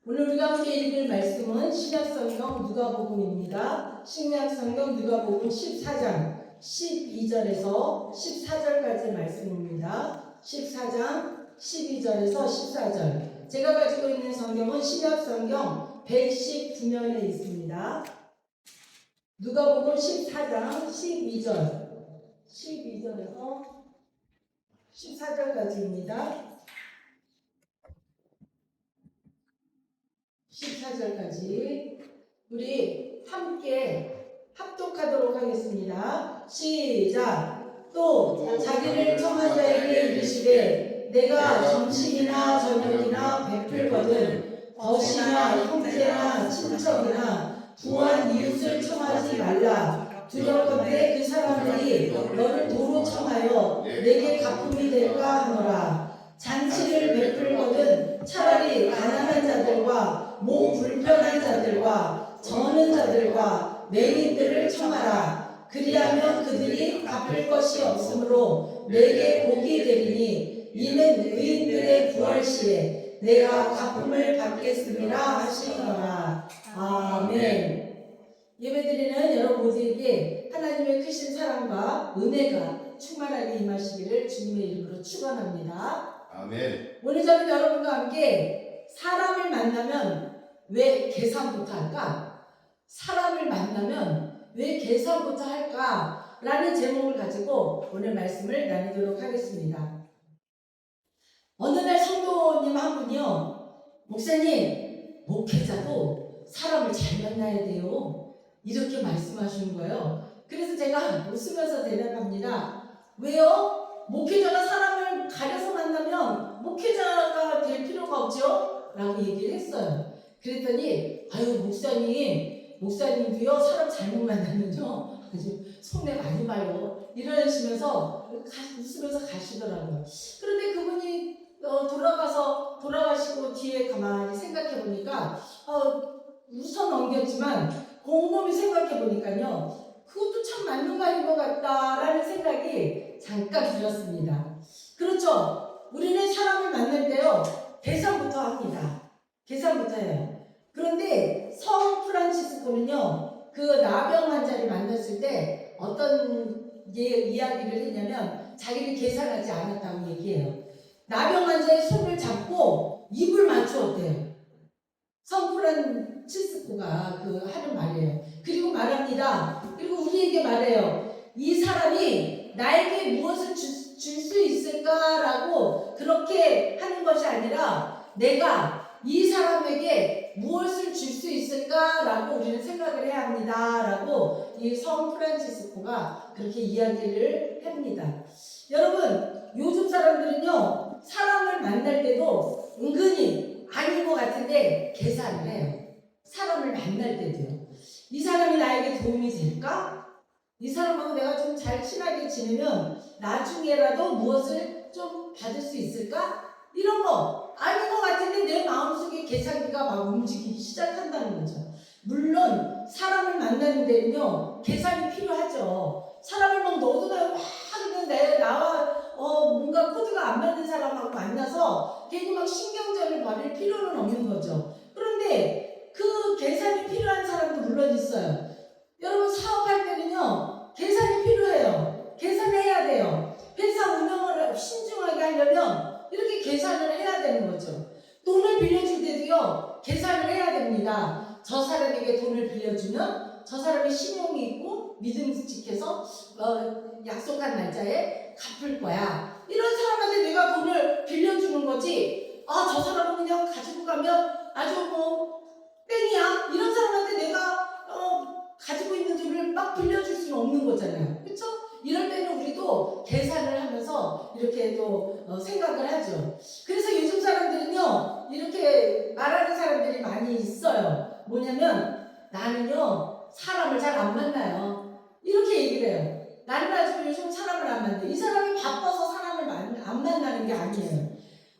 오늘 우리가 함께 읽을 말씀은 신약성경 누가복음입니다. 신약성경 누가복음 14장 12절에서 14절까지의 말씀입니다. 14장 12절에서 14절. 제가 가지고 있는 성경은 신약성경 119면에 있습니다. 누가복음 14장 12절에서 14절까지입니다. 14절까지 우리 함께 합독하도록 하겠습니다. 시작. 또 자기를 청한 자에게 이르시되 내가 점심이나 저녁이나 베풀거든 벗이나 형제나 친척이나 부한 이웃을 청하지 말라. 두렵건대 그 사람들이 너를 도로 청하여 내게 갚음이 될까 하노라. 잔치를 베풀거든 차라리 가난한 자들과 몸 불편한 자들과 저는 자들과 맹인들을 청하라. 그리하면 그들이 갚을 것이 없으므로 내게 복이 되리니 이는 의인들의 부활 시에 내가 갚음을 받겠음이라 하시니라. 아멘. 예배드리는 여러분 모두에게 하나님의 크신 사랑과 은혜가 충만하게 임하시기를 주님의 이름으로 축원합니다. 아멘. 오늘 저는 여러분과 함께 사람을 만나면 왜 계산부터 할까? 사람을 만나면 왜 계산부터 할까? 라는 제목을 가지고 오늘 말씀을 나누도록 하겠습니다. 어느 날 성도님 한 분이요, 목사님, 목회자도 사람을 잘 만나야 돼요. 이렇게 말씀하시는 거예요. 그래서 제가 웃으면서 대답합니다. 왜요? 목회자가 사람을 가려서 만나면 목회자가 될 필요가 없죠? 라고 얘기를 했어요. 그랬더니 아유 목사님도요 사람 잘못 만나면요 아주 속내 많이 봐요 이러시면서 웃으면서 가시더라고요. 그런데 그분이 돌아가시고 뒤에 가만히 생각해 보니까 웃어 넘겼지만 곰곰이 생각해 보니까요 그것도 참 맞는 말인 것 같다라는 생각이 잠깐 들었습니다. 그렇죠. 우리는 사람을 만날 때요 계산부터 합니다. 계산부터 해요. 그런데 성 프란치스코는요 그 나병 환자를 만났을 때 어떤 이야기를 했냐면 자기를 계산하지 않았다고 얘기해요. 나병 환자의 손을 잡고 입을 맞추었대요. 성 프란치스코가 하는 말이에요. 그리고 말합니다. 그리고 우리에게 말해요. 이 사람이 나에게 무엇을 줄 수 있을까라고 그렇게 하는 것이 아니라 내가 이 사람에게 무엇을 줄 수 있을까라고 우리는 생각을 해야 합니다라고 이 성 프란치스코가 그렇게 이야기를 합니다. 여러분 요즘 사람들은요 사람을 만날 때도 은근히 아닌 것 같은데 계산을 해요. 사람을 만날 때도요. 이 사람이 나에게 도움이 될까? 이 사람하고 내가 좀 잘 친하게 지내면 나중에라도 무엇을 좀 받을 수 있을까? 이런 거 아닌 것 같은데 내 마음속에 계산기가 막 움직이기 시작한다는 거죠. 물론 사람을 만나는 데는요 계산이 필요하죠. 사람을 막 너도나요 막 그냥 나와 뭔가 코드가 안 맞는 사람하고 만나서 괜히 막 신경전을 벌일 필요는 없는 거죠. 그런데 그 계산이 필요한 사람도 물론 있어요. 여러분 사업할 때는요 계산이 필요해요. 계산해야 돼요. 회사 운영을 신중하게 하려면 이렇게 계산을 해야 되는 거죠. 돈을 빌려줄 때도요 계산을 해야 됩니다. 저 사람에게 돈을 빌려주면 저 사람의 신용이 있고 믿음직해서 약속한 날짜에 갚을 거야. 이런 사람한테 내가 돈을 빌려주는 거지. 저 사람은 그냥 가지고 가면 아주 땡이야. 이런 사람한테 내가 가지고 있는 돈을 막 빌려줄 수는 없는 거잖아요. 그렇죠? 이럴 때는 우리도 계산을 하면서 이렇게 또 생각을 하죠. 그래서 요즘 사람들은요 이렇게 말하는 사람들이 많이 있어요. 뭐냐면 나는요 사람을 잘 안 만나요. 이렇게 얘기를 해요. 나는 아주 요즘 사람을 안 만나요. 이 사람이 바빠서 사람을 안 만나는 게 아니에요.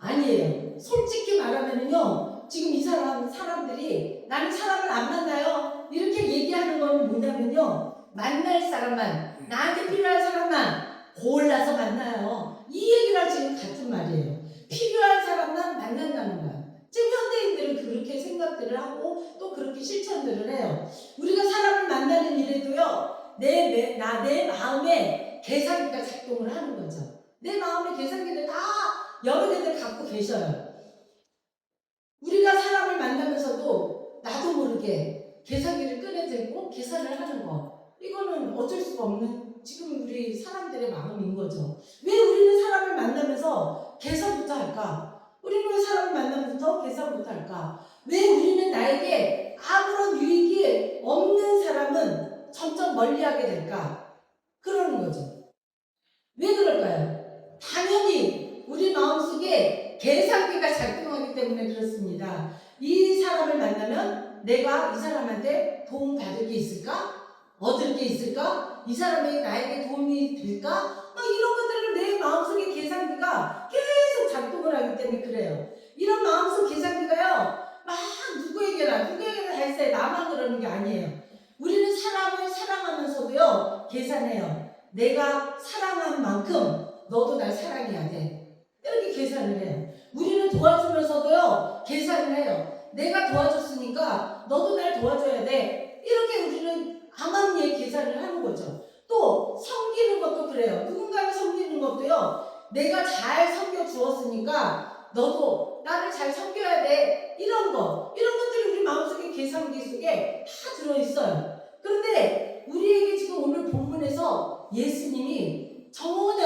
아니에요. 솔직히 말하면요 지금 이 사람들이 나는 사람을 안 만나요. 이렇게 얘기하는 건 뭐냐면요 만날 사람만, 나한테 필요한 사람만 골라서 만나요. 이 얘기랑 지금 같은 말이에요. 필요한 사람만 만난다는 거야. 지금 현대인들은 그렇게 생각 생각들을 하고 또 그렇게 실천들을 해요. 우리가 사람을 만나는 일에도요, 내 마음에 계산기가 작동을 하는 거죠. 내 마음에 계산기를 다 여러 개들 갖고 계셔요. 우리가 사람을 만나면서도 나도 모르게 계산기를 꺼내들고 계산을 하는 거, 이거는 어쩔 수가 없는 지금 우리 사람들의 마음인 거죠. 왜 우리는 사람을 만나면서 계산부터 할까? 우리는 왜 사람을 만나면서 계산부터 할까? 왜 우리는 나에게 아무런 유익이 없는 사람은 점점 멀리하게 될까? 그러는 거죠. 왜 그럴까요? 당연히 우리 마음속에 계산기가 작동하기 때문에 그렇습니다. 이 사람을 만나면 내가 이 사람한테 도움 받을 게 있을까? 얻을 게 있을까? 이 사람이 나에게 도움이 될까? 이런 것들을 내 마음속에 계산기가 계속 작동을 하기 때문에 그래요. 이런 마음속 계산기가요, 막 누구에게나 다 나만 그러는 게 아니에요. 우리는 사람을 사랑하면서도요, 계산해요. 내가 사랑한 만큼 너도 날 사랑해야 돼. 이렇게 계산을 해요. 우리는 도와주면서도요, 계산을 해요. 내가 도와줬으니까 너도 날 도와줘야 돼. 이렇게 우리는 암암리에 계산을 하는 거죠. 또 섬기는 것도 그래요. 누군가를 섬기는 것도요, 내가 잘 섬겨주었으니까 너도 나를 잘 섬겨야 돼. 이런 것들이 우리 마음속에 계산기 속에 다 들어있어요. 그런데 우리에게 지금 오늘 본문에서 예수님이 전혀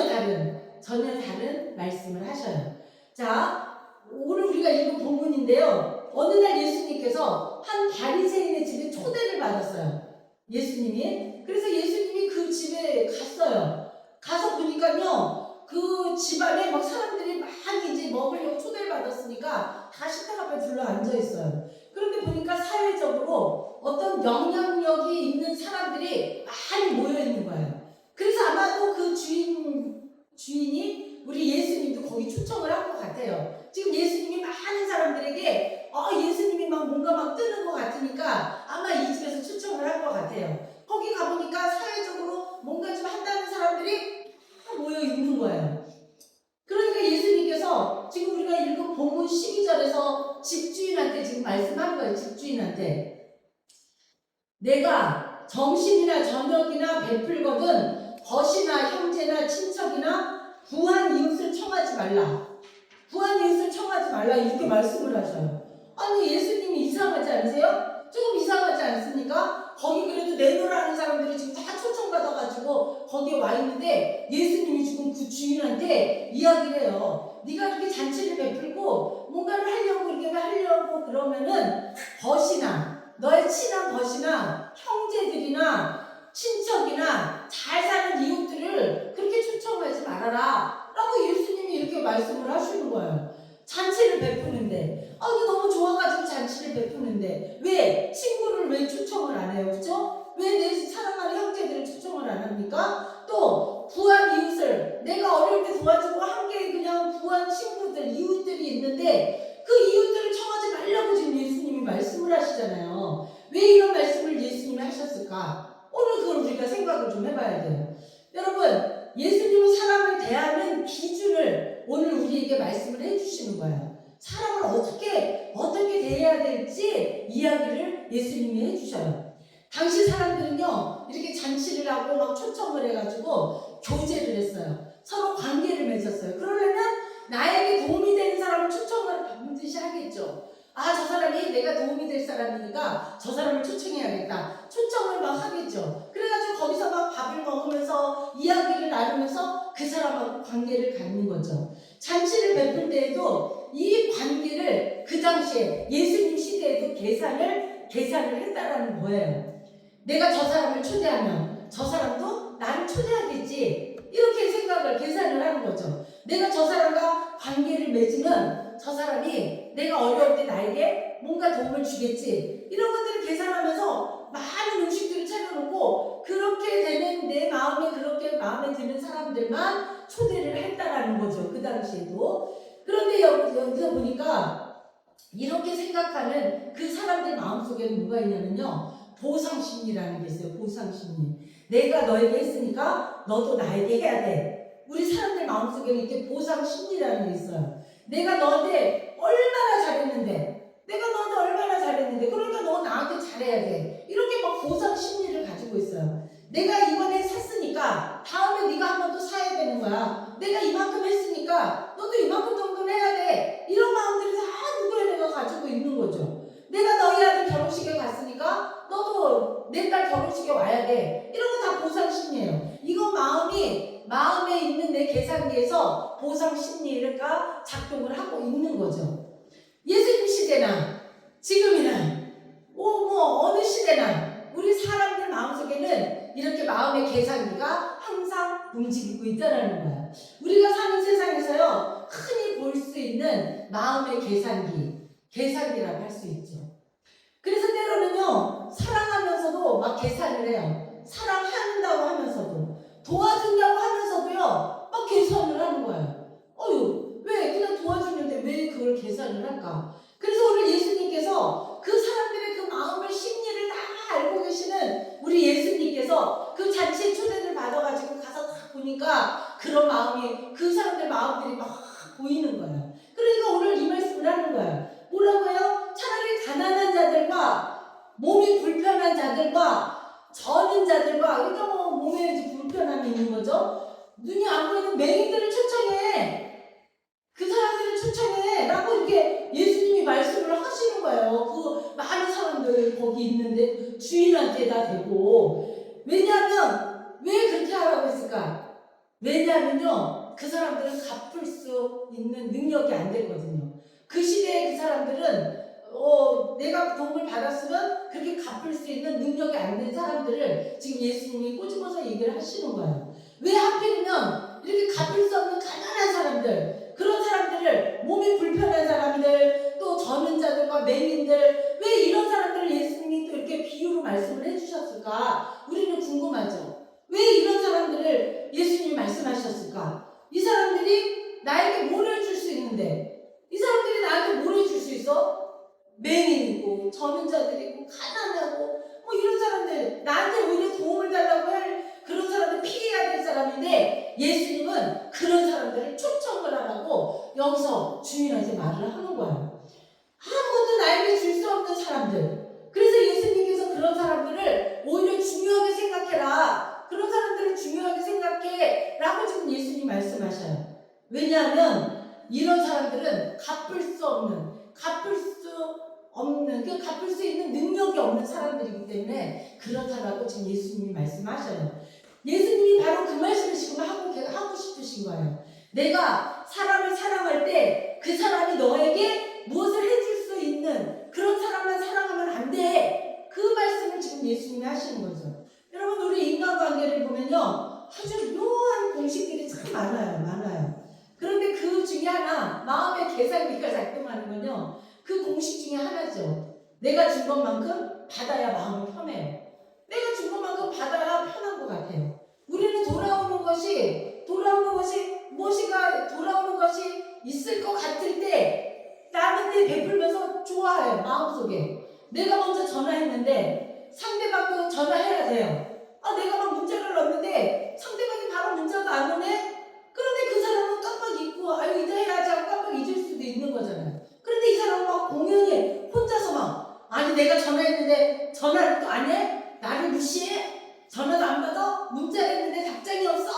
다른 말씀을 하셔요. 자, 오늘 우리가 읽은 본문인데요, 어느 날 예수님께서 한 바리새인의 집에 초대를 받았어요. 예수님이. 그래서 예수님이 그 집에 갔어요. 가서 보니까요, 그 집안에 막 사람들이 많이 이제 먹으려고 초대를 받았으니까 다 식탁 앞에 둘러 앉아 있어요. 그런데 보니까 사회적으로 어떤 영향력이 있는 사람들이 많이 모여 있는 거예요. 그래서 아마도 그 주인이 우리 예수님도 거기 초청을 한 것 같아요. 지금 예수님이 많은 사람들에게 예수님이 뭔가 막 뜨는 것 같으니까 아마 이 집에서 초청을 한 것 같아요. 거기 가보니까 사회적으로 뭔가 좀 한다는 사람들이 다 모여 있는 거예요. 그러니까 예수님께서 지금 우리가 읽은 본문 12절에서 집주인한테 지금 말씀한 거예요. 집주인한테 내가 점심이나 저녁이나 베풀거든 벗이나 형제나 친척이나 부한 이웃을 청하지 말라. 부한 이웃을 청하지 말라, 이렇게 말씀을 하셔요. 아니, 예수님이 이상하지 않으세요? 조금 이상하지 않습니까? 거기 그래도 내놓으라는 사람들이 지금 다 초청받아가지고 거기에 와 있는데 예수님이 지금 그 주인한테 이야기를 해요. 네가 이렇게 잔치를 베풀고 뭔가를 하려고 그러면은 너의 친한 벗이나 형제들이나 친척이나 잘 사는 이웃들을 그렇게 초청하지 말아라 라고 예수님이 이렇게 말씀을 하시는 거예요. 잔치를 베푸는데 이게 너무 좋아가지고 잔치를 베푸는데 왜 친구를 왜 초청을 안 해요? 그죠? 왜 내 사랑하는 형제들을 초청을 안 합니까? 또 부한 이웃을 내가 어려울 때 도와주고 함께 그냥 부한 친구들 이웃들이 있는데 그 이웃들을 청하지 말라고 지금 예수님이 말씀을 하시잖아요. 왜 이런 말씀을 예수님이 하셨을까? 오늘 그걸 우리가 생각을 좀 해봐야 돼요. 여러분, 예수님은 사람을 대하는 기준을 오늘 우리에게 말씀을 해주시는 거예요. 사람을 어떻게 대해야 될지 이야기를 예수님이 해주셔요. 당시 사람들은요, 이렇게 잔치를 하고 막 초청을 해가지고 교제를 했어요. 서로 관계를 맺었어요. 그러려면 나에게 도움이 되는 사람을 초청을 반드시 하겠죠. 저 사람이 내가 도움이 될 사람이니까 저 사람을 초청해야겠다. 초청을 막 하겠죠. 그래가지고 거기서 막 밥을 먹으면서 이야기를 나누면서 그 사람하고 관계를 갖는 거죠. 잔치를 베풀 때에도 이 관계를 그 당시에 예수님 시대에도 계산을 했다라는 거예요. 내가 저 사람을 초대하면 저 사람도 나를 초대하겠지. 이렇게 계산을 하는 거죠. 내가 저 사람과 관계를 맺으면 저 사람이 내가 어려울 때 나에게 뭔가 도움을 주겠지. 이런 것들을 계산하면서 많은 음식들을 차려놓고 그렇게 되는 그렇게 마음에 드는 사람들만 초대를 했다라는 거죠. 그 당시에도. 그런데 여기서 보니까 이렇게 생각하는 그 사람들 마음속에는 뭐가 있냐면요, 보상심리라는 게 있어요. 보상심리. 내가 너에게 했으니까 너도 나에게 해야 돼. 우리 사람들 마음속에는 이렇게 보상심리라는 게 있어요. 내가 너한테 얼마나 잘했는데 너 나한테 잘해야 돼. 이렇게 막 보상 심리를 가지고 있어요. 내가 이번에 샀으니까 다음에 네가 한 번 더 사야 되는 거야. 내가 이만큼 했으니까 너도 이만큼 정도는 해야 돼. 이런 마음들이 다 누구에게가 가지고 있는 거죠. 내가 너희 아들 결혼식에 갔으니까 너도 내 딸 결혼식에 와야 돼. 이런 거 다 보상 심리예요. 이거 마음에 있는 내 계산기에서 보상 심리가 작동을 하고 있는 거죠. 예수님 시대나 지금이나 어느 시대나 우리 사람들 마음속에는 이렇게 마음의 계산기가 항상 움직이고 있다는 거야. 우리가 사는 세상에서요, 흔히 볼 수 있는 마음의 계산기라고 할 수 있죠. 그래서 때로는요, 사랑하면서도 막 계산을 해요. 사랑한다고 하면서도, 도와준다고 하면서도요, 막 계산을 하는 거예요. 왜 그냥 도와주는데 왜 그걸 계산을 할까? 그래서 오늘 예수님께서 그 사람들의 그 마음을, 심리를 다 알고 계시는 우리 예수님께서 그 잔치에 초대를 받아가지고 가서 다 보니까 그런 마음이, 그 사람들 마음들이 막 보이는 거예요. 그러니까 오늘 이 말씀을 하는 거예요. 뭐라고요? 차라리 가난한 자들과 몸이 불편한 자들과 저는 자들과, 그러니까 몸에 불편함이 있는 거죠. 눈이 안 보이는 맹인들을 초청해. 그 사람들을 초청해 라고 이렇게 예수님이 말씀을 하시는 거예요. 그 많은 사람들 거기 있는데 주인한테 다 대고. 왜냐하면 왜 그렇게 하라고 했을까? 왜냐하면요, 그 사람들은 갚을 수 있는 능력이 안 됐거든요. 그 시대에 그 사람들은 내가 도움을 받았으면 그렇게 갚을 수 있는 능력이 안 된 사람들을 지금 예수님이 꼬집어서 얘기를 하시는 거예요. 왜 하필이면 이렇게 갚을 수 없는 가난한 사람들, 그런 사람들을, 몸이 불편한 사람들, 또 저는 자들과 맹인들, 왜 이런 사람들을 예수님이 또 이렇게 비유로 말씀을 해주셨을까? 우리는 궁금하죠. 왜 이런 사람들을 예수님이 말씀하셨을까? 이 사람들이 나에게 뭘 해줄 수 있는데, 이 사람들이 나한테 뭘 해줄 수 있어? 맹인이고 저는 자들이고 가난하고 이런 사람들, 나한테 오히려 도움을 달라고 할 그런 사람들, 피해야 될 사람인데 예수님은 그런 사람들을 초청을 하라고 여기서 주인한테 말을 하는 거예요. 아무것도 나에게 줄 수 없는 사람들. 그래서 예수님께서 그런 사람들을 오히려 중요하게 생각해라. 그런 사람들을 중요하게 생각해 라고 지금 예수님 말씀하셔요. 왜냐하면 이런 사람들은 갚을 수 수 있는 능력이 없는 사람들이기 때문에 그렇다라고 지금 예수님이 말씀하셔요. 예수님이 바로 그 말씀을 지금 하고 싶으신 거예요. 내가 사람을 사랑할 때 그 사람이 너에게 무엇을 해줄 수 있는 그런 사람만 사랑하면 안 돼. 그 말씀을 지금 예수님이 하시는 거죠. 여러분, 우리 인간관계를 보면요, 아주 묘한 공식들이 참 많아요. 그런데 그 중에 하나, 마음의 계산기가 작동하는 건요, 그 공식 중에 하나죠. 내가 준 것만큼 받아야 마음이 편해요. 내가 준 것만큼 받아야 편한 것 같아요. 우리는 돌아오는 것이 있을 것 같을 때 남한테 베풀면서 좋아해요. 마음속에. 내가 먼저 전화했는데 상대방도 전화해야 돼요. 내가 막 문자를 넣었는데 상대방이 바로 문자가 안 오네? 그런데 그 사람은 깜빡 잊고 이따 해야지 하고 깜빡 잊을 수도 있는 거잖아요. 그런데 이 사람은 막 공연히 혼자서 막, 내가 전화했는데 전화를 또 안 해? 나를 무시해? 전화도 안 받아? 문자를 했는데 답장이 없어?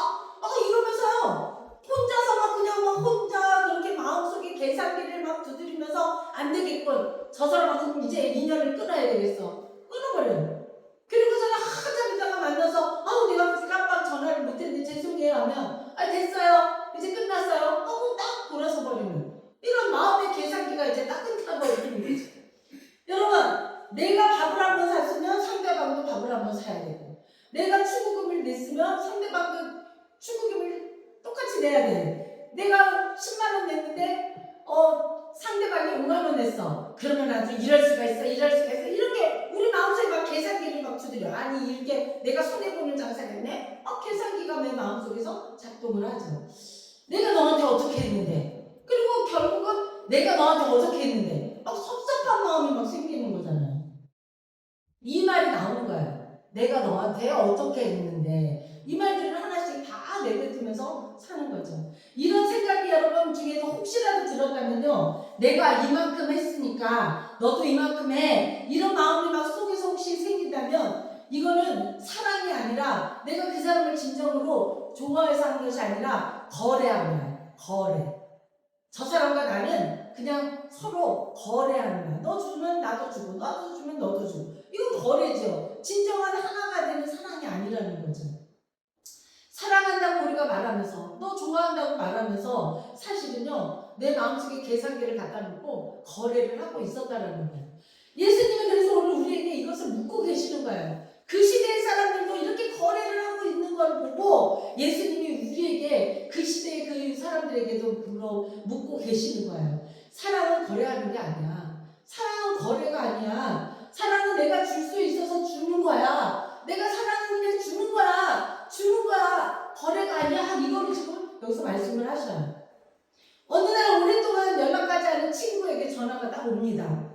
이러면서요, 혼자서 막 그냥 혼자 그렇게 마음속에 계산기를 막 두드리면서 안 되겠군, 저 사람하고 이제 인연을 끊어야 되겠어, 끊어버려요. 그리고서는 한참 있다가 만나서 내가 깜빡 전화를 못했는데 죄송해요 하면 됐어요, 이제 끝났어요 하고 딱 돌아서 버리는 이런 마음의 계산기가 이제 딱 끊겨버리는 거죠. 여러분, 내가 밥을 한번 샀으면 상대방도 밥을 한번 사야 되고, 내가 축의금을 냈으면 상대방도 축의금을 똑같이 내야 돼. 내가 10만 원 냈는데 상대방이 5만 원 냈어. 그러면 아주 이럴 수가 있어. 이렇게 우리 마음속에 막 계산기를 막 두드려. 이렇게 내가 손해보는 장사겠네? 계산기가 내 마음속에서 작동을 하죠. 내가 너한테 어떻게 했는데, 그리고 결국은 내가 너한테 어떻게 했는데 섭섭한 마음이 막 생기는 거잖아요. 이 말이 나오는 거예요. 내가 너한테 어떻게 했는데, 이 말들을 하나씩 다 내뱉으면서 사는 거죠. 이런 생각이 여러분 중에서 혹시라도 들었다면요, 내가 이만큼 했으니까 너도 이만큼 해, 이런 마음이 막 나는 그냥 서로 거래하는 거야. 너 주면 나도 주고, 너도 주면 너도 주고. 이건 거래죠. 진정한 하나가 되는 사랑이 아니라는 거죠. 사랑한다고 우리가 말하면서, 너 좋아한다고 말하면서 사실은요, 내 마음속에 계산기를 갖다 놓고 거래를 하고 있었다라는 거예요. 예수님은 그래서 오늘 우리에게 이것을 묻고 계시는 거예요. 그 시대의 사람들도 이렇게 거래를 하고 있는 걸 보고 예수님이 우리에게 그 시대의 그 사람들에게도 묻고 계시는 거예요. 사랑은 거래하는 게 아니야. 사랑은 거래가 아니야. 사랑은 내가 줄 수 있어서 주는 거야. 내가 사랑은 그냥 주는 거야. 주는 거야. 거래가 아니야. 이거를 지금 여기서 말씀을 하셔요. 어느 날 오랫동안 연락하지 않은 친구에게 전화가 딱 옵니다.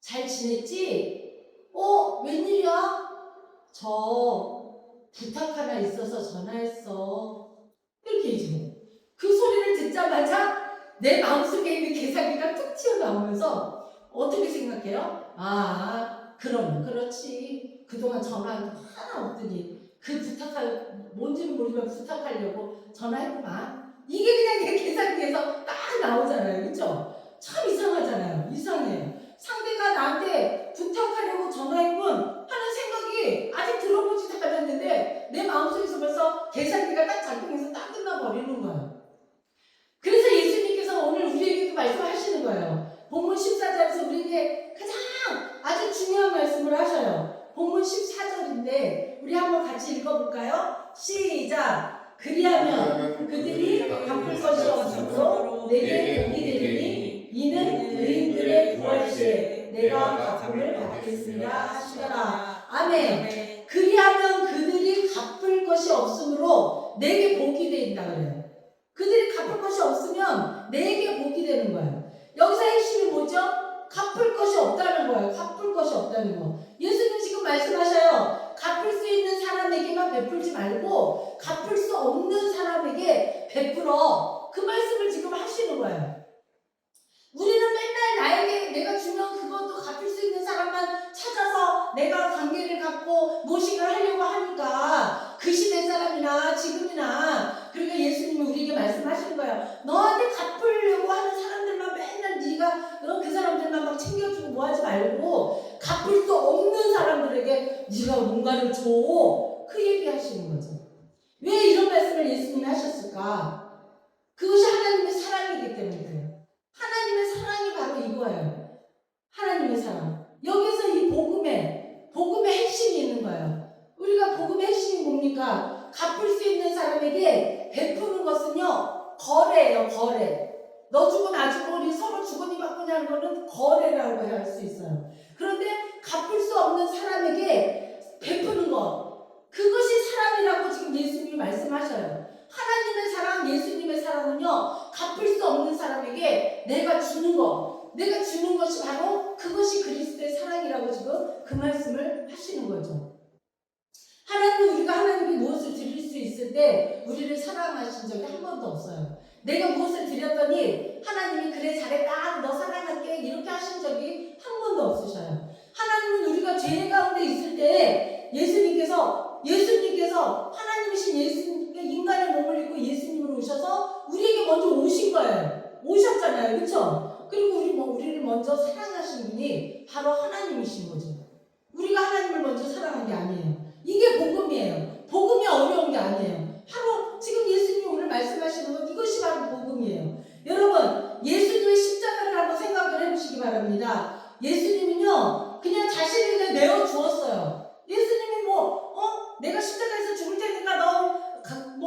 잘 지냈지? 웬일이야? 저 부탁 하나 있어서 전화했어. 이렇게 얘기해요. 그 소리를 듣자마자 내 마음속에 있는 계산기가 툭 튀어나오면서 어떻게 생각해요? 그렇지. 그동안 전화한 거 하나 없더니 그 뭔지는 모르지만 부탁하려고 전화했구만. 이게 그냥 내 계산기에서 딱 나오잖아요. 그렇죠? 참 이상하잖아요. 이상해요. 상대가 나한테 부탁하려고 전화했군 하는 생각이 아직 들어보지도 않았는데 내 마음속에서 벌써 계산기가 딱 작동해서 딱 끝나버리는 거예요. 그래서 예수님께서 오늘 우리에게도 말씀하시는 거예요. 본문 14절에서 우리에게 가장 아주 중요한 말씀을 하셔요. 본문 14절인데 우리 한번 같이 읽어볼까요? 시작! 그리하면 그들이 갚을 것이 없으므로 내게 복이 되리니 이는 의인들의 부활시에 내가 갚음을 받겠습니다 하시더라. 아멘. 그리하면 그들이 갚을 것이 없으므로 내게 복이 된다 그래요. 그들이 갚을 것이 없으면 내게 복이 되는 거예요. 여기서 핵심이 뭐죠? 갚을 것이 없다는 거예요. 갚을 것이 없다는 거. 예수님 지금 말씀하셔요. 갚을 수 있는 사람에게만 베풀지 말고 갚을 수 없는 사람에게 베풀어. 그 말씀을 지금 하시는 거예요. 우리는 맨날 나에게 내가 주면 그것도 갚을 수 있는 사람만 찾아서 내가 관계를 갖고 모식을 하려고 하니까 그 시대 사람이나 지금이나 그러니까 예수님이 우리에게 말씀하시는 거예요. 너한테 갚으려고 하는 사람들만 맨날 네가 그 사람들만 막 챙겨주고 뭐 하지 말고 갚을 수 없는 사람들에게 네가 뭔가를 줘. 그 얘기 하시는 거죠. 왜 이런 말씀을 예수님이 하셨을까? 그것이 하나님의 사랑이기 때문에 그래요. 하나님의 사랑이 바로 이거예요. 하나님의 사랑. 여기서 이 복음의 핵심이 있는 거예요. 우리가 복음의 핵심이 뭡니까? 갚을 수 있는 사람에게 베푸는 것은요, 거래예요, 거래. 너 주고 나 주고 우리 서로 주거니 받거니 하는 거는 거래라고 할 수 있어요. 그런데 갚을 수 없는 사람에게 베푸는 것, 그것이 사랑이라고 지금 예수님이 말씀하셔요. 하나님의 사랑, 예수님의 사랑은요, 갚을 수 없는 사람에게 내가 주는 것, 내가 주는 것이 바로 그것이 그리스도의 사랑이라고 지금 그 말씀을 하시는 거죠. 하나님은 우리가 하나님께 무엇을 드릴 수 있을 때 우리를 사랑하신 적이 한 번도 없어요. 내가 무엇을 드렸더니 하나님이 그래 잘했다, 너 사랑할게 이렇게 하신 적이 한 번도 없으셔요. 하나님은 우리가 죄 가운데 있을 때 예수님께서 하나님이신 예수님 인간의 몸을 입고 예수님으로 오셔서 우리에게 먼저 오신 거예요. 오셨잖아요. 그렇죠? 그리고 우리를 먼저 사랑하신 분이 바로 하나님이신 거죠. 우리가 하나님을 먼저 사랑한 게 아니에요. 이게 복음이에요. 복음이 어려운 게 아니에요. 바로 지금 예수님이 오늘 말씀하시는 것, 이것이 바로 복음이에요. 여러분, 예수님의 십자가를 한번 생각을 해보시기 바랍니다. 예수님은요, 그냥 자신을 그냥 내어주었어요. 예수님이 내가 십자가에서 죽을 테니까 너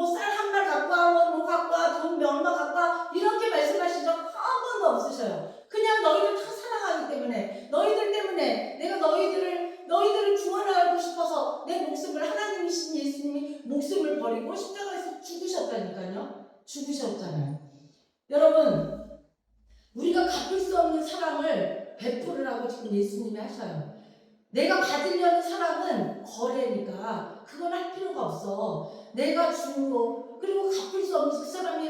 쌀 한 말 갖고 와, 뭐 갖고 와, 돈 얼마 갖고 와, 이렇게 말씀하신 적 한 번도 없으셔요. 그냥 너희를 다 사랑하기 때문에, 너희들 때문에 내가 너희들을 구원하고 싶어서 내 목숨을, 하나님이신 예수님이 목숨을 버리고 십자가에서 죽으셨다니까요. 죽으셨잖아요. 여러분, 우리가 갚을 수 없는 사랑을 베풀으라고 지금 예수님이 하셔요. 내가 받으려는 사랑은 거래니까 그건 할 필요가 없어. 내가 주는 거, 그리고 갚을 수 없는 그 사람이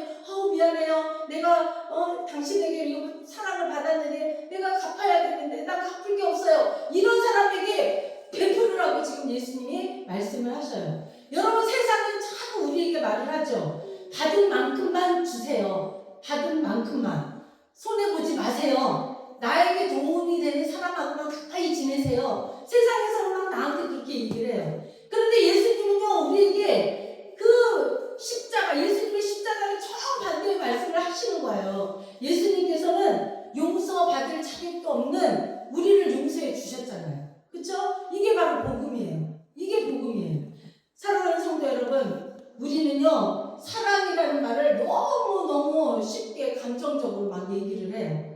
미안해요. 내가 당신에게 이거 사랑을 받았는데 내가 갚아야 되는데 나 갚을 게 없어요. 이런 사람에게 베풀으라고 지금 예수님이 말씀을 하셔요. 여러분, 세상은 자꾸 우리에게 말을 하죠. 받은 만큼만 주세요. 받은 만큼만. 손해보지 마세요. 나에게 도움이 되는 사람하고만 가까이 지내세요. 세상에서는 막 나한테 그렇게 얘기를 해요. 그런데 예수님은요, 우리에게 그 십자가, 예수님의 십자가를 정반대의 말씀을 하시는 거예요. 예수님께서는 용서받을 자격도 없는 우리를 용서해 주셨잖아요. 그렇죠? 이게 바로 복음이에요. 이게 복음이에요. 사랑하는 성도 여러분, 우리는요, 사랑이라는 말을 너무너무 쉽게 감정적으로 막 얘기를 해요.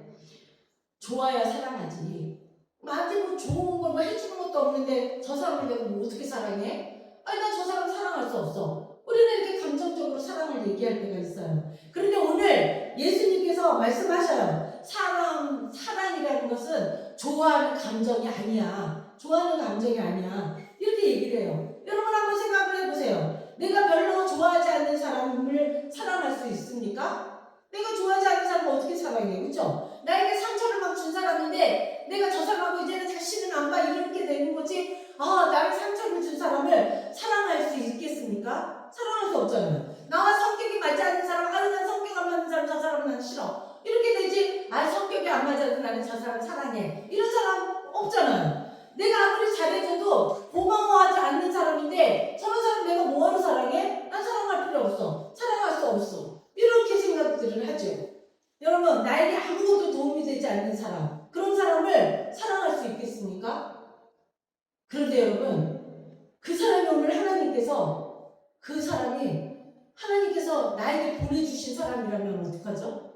좋아야 사랑하지. 나한테 뭐 좋은 걸 뭐 해주는 것도 없는데 저 사람을 내가 뭐 어떻게 사랑해? 아니, 나 저 사람 사랑할 수 없어. 우리는 이렇게 감정적으로 사랑을 얘기할 때가 있어요. 그런데 오늘 예수님께서 말씀하셔요. 사랑이라는 것은 좋아하는 감정이 아니야. 좋아하는 감정이 아니야. 이렇게 얘기를 해요. 여러분 한번 생각을 해보세요. 내가 별로 좋아하지 않는 사람을 사랑할 수 있습니까? 내가 좋아하지 않는 사람을 어떻게 사랑해? 그렇죠? 나에게 상처를 막 준 사람인데 내가 저 사람하고 이제는 다시는 안 봐 이렇게 되는 거지. 나를 상처를 준 사람을 사랑할 수 있겠습니까? 사랑할 수 없잖아요. 나와 성격이 맞지 않는 사람, 난 성격 안 맞는 사람, 저 사람 난 싫어. 이렇게 되지. 성격이 안 맞아도 나는 저 사람 사랑해. 이런 사람 없잖아요. 내가 아무리 잘해줘도 고마워하지 않는 사람인데 저런 사람 내가 뭐하러 사랑해? 난 사랑할 필요 없어. 사랑할 수 없어. 이렇게 생각들을 하죠. 여러분, 나에게 아무것도 도움이 되지 않는 사람, 그런 사람을 사랑할 수 있겠습니까? 그런데 여러분, 그 사람이 오늘 하나님께서 나에게 보내주신 사람이라면 어떡하죠?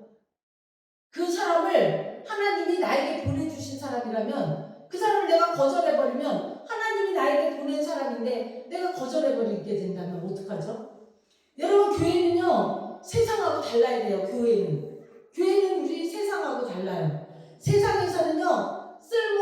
그 사람을 하나님이 나에게 보내주신 사람이라면 그 사람을 내가 거절해버리면 하나님이 나에게 보낸 사람인데 내가 거절해버리게 된다면 어떡하죠? 여러분, 교회는요, 세상하고 달라야 돼요. 교회는 우리 세상하고 달라요. 세상에서는요, 쓸모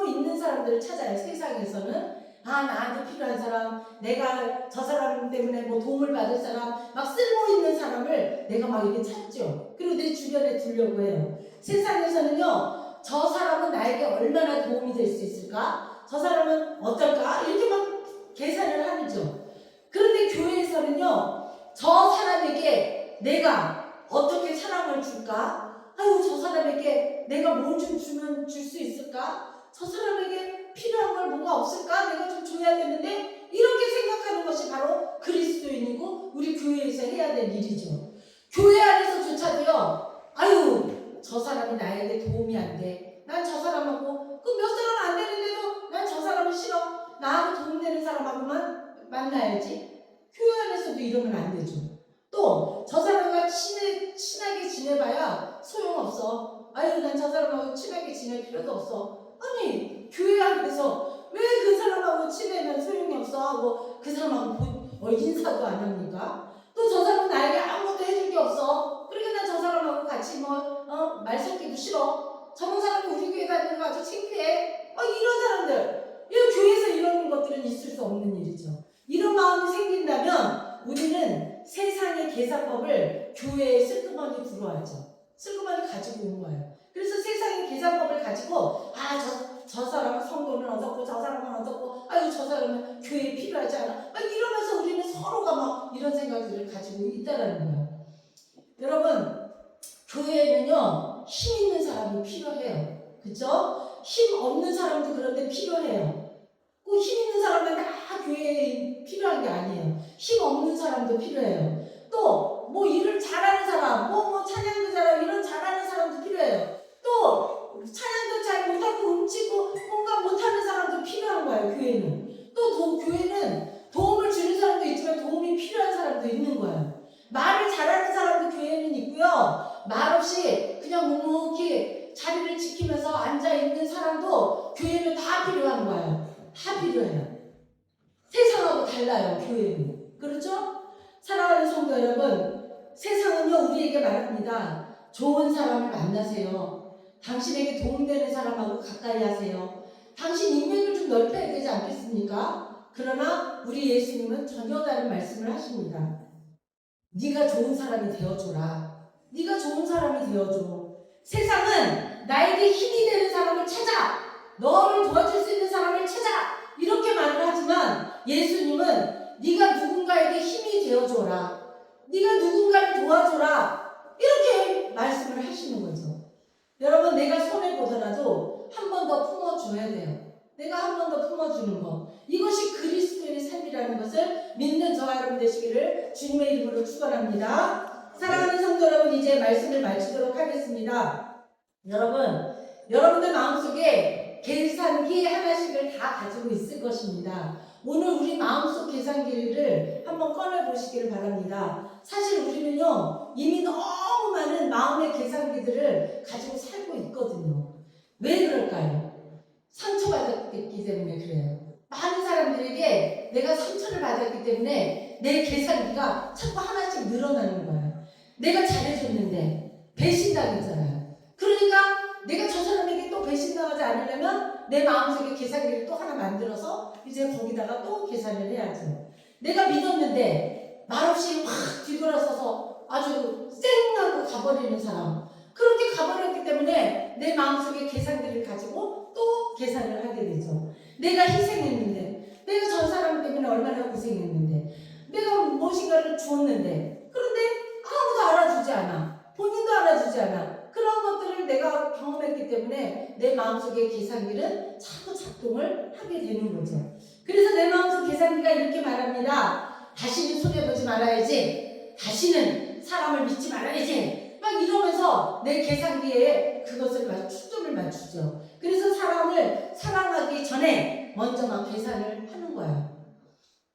있는 사람들을 찾아요. 세상에서는. 나한테 필요한 사람, 내가 저 사람 때문에 뭐 도움을 받을 사람, 막 쓸모 있는 사람을 내가 막 이렇게 찾죠. 그리고 내 주변에 두려고 해요. 세상에서는요, 저 사람은 나에게 얼마나 도움이 될 수 있을까? 저 사람은 어떨까? 이렇게 막 계산을 하죠. 그런데 교회에서는요, 저 사람에게 내가 어떻게 사랑을 줄까? 저 사람에게 내가 뭘 좀 주면 줄 수 있을까? 저 사람에게 필요한 걸 뭐가 없을까? 내가 좀 줘야 되는데 이렇게 생각하는 것이 바로 그리스도인이고 우리 교회에서 해야 될 일이죠. 교회 안에서조차도요. 저 사람이 나에게 도움이 안 돼. 난 저 사람하고 그 몇 사람 안 되는데도 난 저 사람은 싫어. 나하고 도움되는 사람하고만 만나야지. 교회 안에서도 이러면 안 되죠. 또 저 사람과 친하게 지내봐야 소용없어. 난 저 사람하고 친하게 지낼 필요도 없어. 아니, 교회 안에서 왜 그 사람하고 친해면 소용이 없어 하고 그 사람하고 인사도 안 합니까? 또 저 사람은 나에게 아무것도 해줄 게 없어. 그러니까 난 저 사람하고 같이 말 섞기도 싫어. 저런 사람이 우리 교회 다니는 거 아주 창피해. 이런 사람들. 이 교회에서 이런 것들은 있을 수 없는 일이죠. 이런 마음이 생긴다면 우리는 세상의 계산법을 교회에 슬그머니 들어와죠. 슬그머니 가지고 오는 거예요. 그래서 세상의 계산법을 가지고 저 사람은 성도는 어떻고 저 사람은 어떻고 저 사람은 교회에 필요하지 않아 이러면서 우리는 서로가 막 이런 생각들을 가지고 있다라는 거예요. 여러분, 교회에는요 힘 있는 사람이 필요해요. 그죠? 힘 없는 사람도 그런데 필요해요. 꼭 힘 있는 사람은 다 교회에 필요한 게 아니에요. 힘 없는 사람도 필요해요. 또 뭐 일을 잘하는 사람, 찬양도 잘하고 이런 잘하는 사람도 필요해요. 또 찬양도 잘 못하고 훔치고 뭔가 못하는 사람도 필요한 거예요. 교회는. 또 교회는 도움을 주는 사람도 있지만 도움이 필요한 사람도 있는 거예요. 말을 잘하는 사람도 교회는 있고요. 말 없이 그냥 묵묵히 자리를 지키면서 앉아있는 사람도 교회는 다 필요한 거예요. 다 필요해요. 세상하고 달라요. 교회는. 그렇죠? 사랑하는 성도 여러분, 세상은요 우리에게 말합니다. 좋은 사람을 만나세요. 당신에게 도움되는 사람하고 가까이 하세요. 당신 인맥을 좀 넓혀야 되지 않겠습니까? 그러나 우리 예수님은 전혀 다른 말씀을 하십니다. 네가 좋은 사람이 되어줘라. 네가 좋은 사람이 되어줘. 세상은 나에게 힘이 되는 사람을 찾아. 너를 도와줄 수 있는 사람을 찾아. 이렇게 말을 하지만 예수님은 네가 누군가에게 힘이 되어줘라. 네가 누군가를 도와줘라. 이렇게 말씀을 하시는 거죠. 여러분, 내가 손해보더라도 한 번 더 품어줘야 돼요. 내가 한 번 더 품어주는 것. 이것이 그리스도인의 삶이라는 것을 믿는 저와 여러분 되시기를 주님의 이름으로 축원합니다. 사랑하는 성도 여러분, 이제 말씀을 마치도록 하겠습니다. 여러분들 마음속에 계산기 하나씩을 다 가지고 있을 것입니다. 오늘 우리 마음속 계산기를 한번 꺼내보시기를 바랍니다. 사실 우리는요, 이미 너무 많은 마음의 계산기들을 가지고 살고 있거든요. 왜 그럴까요? 상처받았기 때문에 그래요. 많은 사람들에게 내가 상처를 받았기 때문에 내 계산기가 자꾸 하나씩 늘어나는 거예요. 내가 잘해줬는데 배신당했잖아요. 그러니까 내가 저 사람에게 또 배신당하지 않으려면 내 마음속에 계산기를 또 하나 만들어서 이제 거기다가 또 계산을 해야죠. 내가 믿었는데 말없이 확 뒤돌아서서 아주 쌩하고 가버리는 사람, 그렇게 가버렸기 때문에 내 마음속에 계산기를 가지고 또 계산을 하게 되죠. 내가 희생했는데, 내가 저 사람 때문에 얼마나 고생했는데, 내가 무엇인가를 주었는데, 그런데 아무도 알아주지 않아. 본인도 알아주지 않아. 그런 것들을 내가 경험했기 때문에 내 마음속의 계산기는 자꾸 작동을 하게 되는 거죠. 그래서 내 마음속 계산기가 이렇게 말합니다. 다시는 손해보지 말아야지. 다시는 사람을 믿지 말아야지. 막 이러면서 내 계산기에 그것을 초점을 맞추죠. 그래서 사람을 사랑하기 전에 먼저 막 계산을 하는 거예요.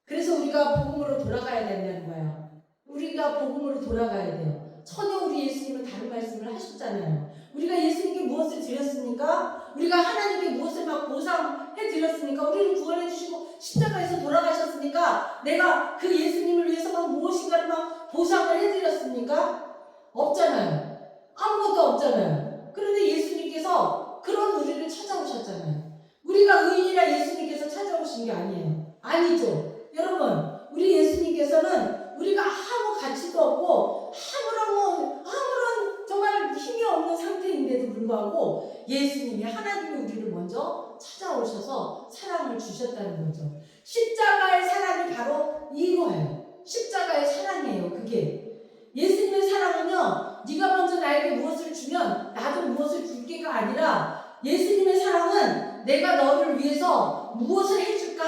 그래서 우리가 복음으로 돌아가야 된다는 거예요. 우리가 복음으로 돌아가야 돼요. 전혀 우리 예수님은 다른 말씀을 하셨잖아요. 우리가 예수님께 무엇을 드렸습니까? 우리가 하나님께 무엇을 막 보상해 드렸습니까? 우리를 구원해 주시고 십자가에서 돌아가셨으니까 내가 그 예수님을 위해서 막 무엇인가를 막 보상을 해 드렸습니까? 없잖아요. 아무것도 없잖아요. 그런데 예수님께서 그런 우리를 찾아오셨잖아요. 우리가 의인이라 예수님께서 찾아오신 게 아니에요. 아니죠. 여러분, 우리 예수님께서는 우리가 아무 가치도 없고 아무런 정말 힘이 없는 상태인데도 불구하고 예수님이 하나님이 우리를 먼저 찾아오셔서 사랑을 주셨다는 거죠. 십자가의 사랑이 바로 이거예요. 십자가의 사랑이에요. 그게 예수님의 사랑은요, 네가 먼저 나에게 무엇을 주면 나도 무엇을 줄게가 아니라 예수님의 사랑은 내가 너를 위해서 무엇을 해줄까?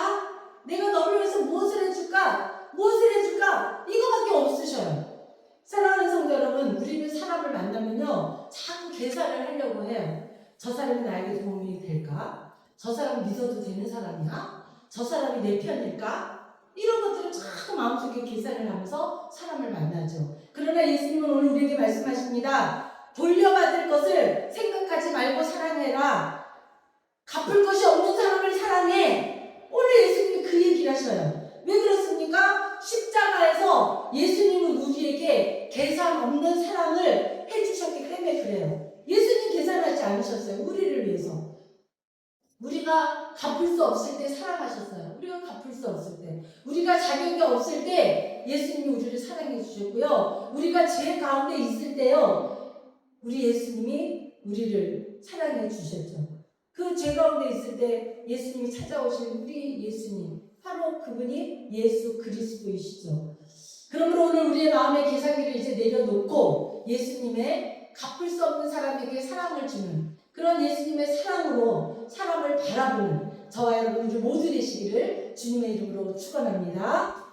내가 너를 위해서 무엇을 해줄까? 무엇을 해줄까? 이거밖에 없으셔요. 사랑하는 성도 여러분, 우리는 사람을 만나면요, 자꾸 계산을 하려고 해요. 저 사람이 나에게 도움이 될까? 저 사람 믿어도 되는 사람이야? 저 사람이 내 편일까? 이런 것들을 자꾸 마음속에 계산을 하면서 사람을 만나죠. 그러나 예수님은 오늘 우리에게 말씀하십니다. 돌려받을 것을 생각하지 말고 사랑해라. 갚을 것이 없는 사람을 사랑해. 오늘 예수님이 그 얘기를 하셔요. 왜 그렇습니까? 십자가에서 예수님은 우리에게 계산 없는 사랑을 해주셨기 때문에 그래요. 예수님 계산하지 않으셨어요. 우리를 위해서. 우리가 갚을 수 없을 때 사랑하셨어요. 우리가 갚을 수 없을 때, 우리가 자격이 없을 때 예수님이 우리를 사랑해 주셨고요. 우리가 죄 가운데 있을 때요, 우리 예수님이 우리를 사랑해 주셨죠. 그 죄 가운데 있을 때 예수님이 찾아오신 우리 예수님, 바로 그분이 예수 그리스도이시죠. 그러므로 오늘 우리의 마음의 계산기를 이제 내려놓고 예수님의 갚을 수 없는 사람에게 사랑을 주는 그런 예수님의 사랑으로 사람을 바라보는 저와 여러분 우리 모두 되시기를 주님의 이름으로 축원합니다.